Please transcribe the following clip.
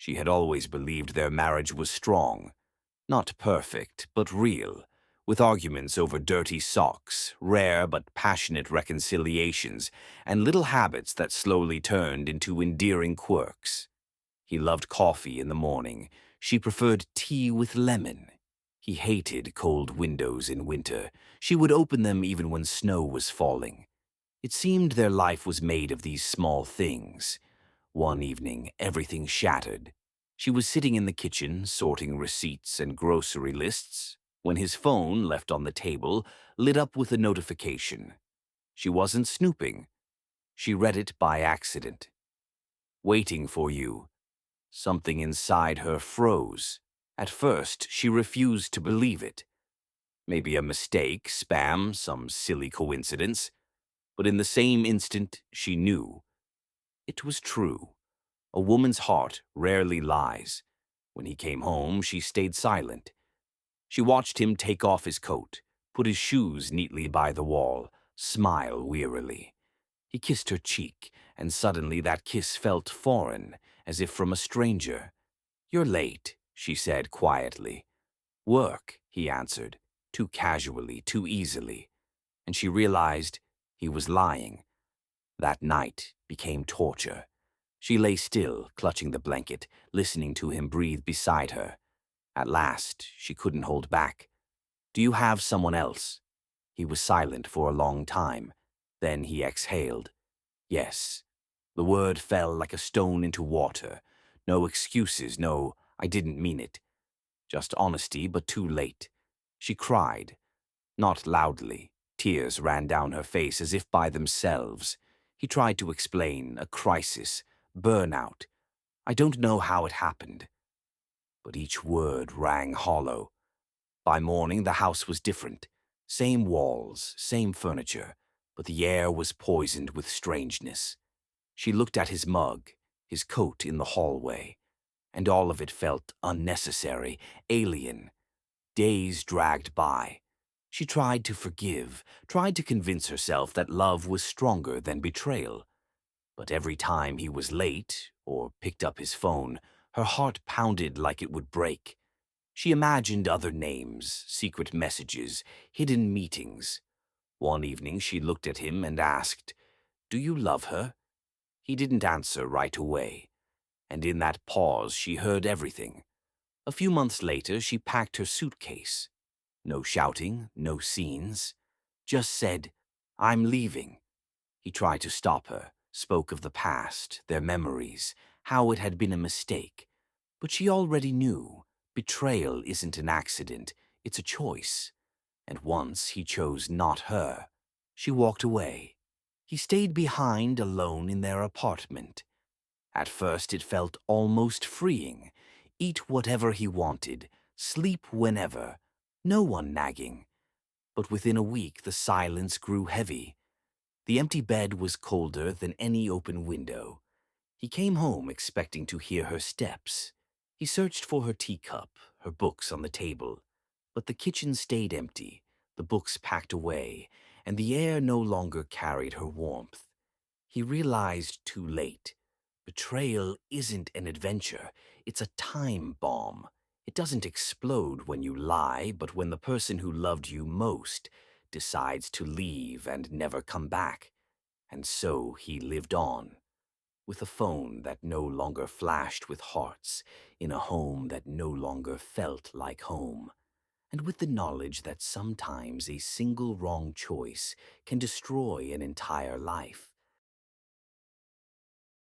She had always believed their marriage was strong, not perfect, but real, with arguments over dirty socks, rare but passionate reconciliations, and little habits that slowly turned into endearing quirks. He loved coffee in the morning. She preferred tea with lemon. He hated cold windows in winter. She would open them even when snow was falling. It seemed their life was made of these small things. One evening, everything shattered. She was sitting in the kitchen, sorting receipts and grocery lists, when his phone, left on the table, lit up with a notification. She wasn't snooping. She read it by accident. "Waiting for you." Something inside her froze. At first, she refused to believe it. Maybe a mistake, spam, some silly coincidence. But in the same instant, she knew. It was true. A woman's heart rarely lies. When he came home, she stayed silent. She watched him take off his coat, put his shoes neatly by the wall, smile wearily. He kissed her cheek, and suddenly that kiss felt foreign, as if from a stranger. "You're late," she said quietly. "Work," he answered, too casually, too easily. And she realized he was lying. That night became torture. She lay still, clutching the blanket, listening to him breathe beside her. At last, she couldn't hold back. "Do you have someone else?" He was silent for a long time. Then he exhaled. "Yes." The word fell like a stone into water. No excuses, no, "I didn't mean it." Just honesty, but too late. She cried. Not loudly. Tears ran down her face as if by themselves. He tried to explain, a crisis, burnout. "I don't know how it happened." But each word rang hollow. By morning, the house was different. Same walls, same furniture, but the air was poisoned with strangeness. She looked at his mug, his coat in the hallway, and all of it felt unnecessary, alien. Days dragged by. She tried to forgive, tried to convince herself that love was stronger than betrayal. But every time he was late, or picked up his phone, her heart pounded like it would break. She imagined other names, secret messages, hidden meetings. One evening she looked at him and asked, "Do you love her?" He didn't answer right away. And in that pause she heard everything. A few months later she packed her suitcase. No shouting, no scenes. Just said, "I'm leaving." He tried to stop her, spoke of the past, their memories, how it had been a mistake. But she already knew. Betrayal isn't an accident, it's a choice. And once he chose not her. She walked away. He stayed behind alone in their apartment. At first it felt almost freeing. Eat whatever he wanted, sleep whenever, no one nagging. But within a week the silence grew heavy. The empty bed was colder than any open window. He came home expecting to hear her steps. He searched for her teacup, her books on the table. But the kitchen stayed empty, the books packed away, and the air no longer carried her warmth. He realized too late. Betrayal isn't an adventure, it's a time bomb. It doesn't explode when you lie, but when the person who loved you most decides to leave and never come back. And so he lived on, with a phone that no longer flashed with hearts, in a home that no longer felt like home, and with the knowledge that sometimes a single wrong choice can destroy an entire life.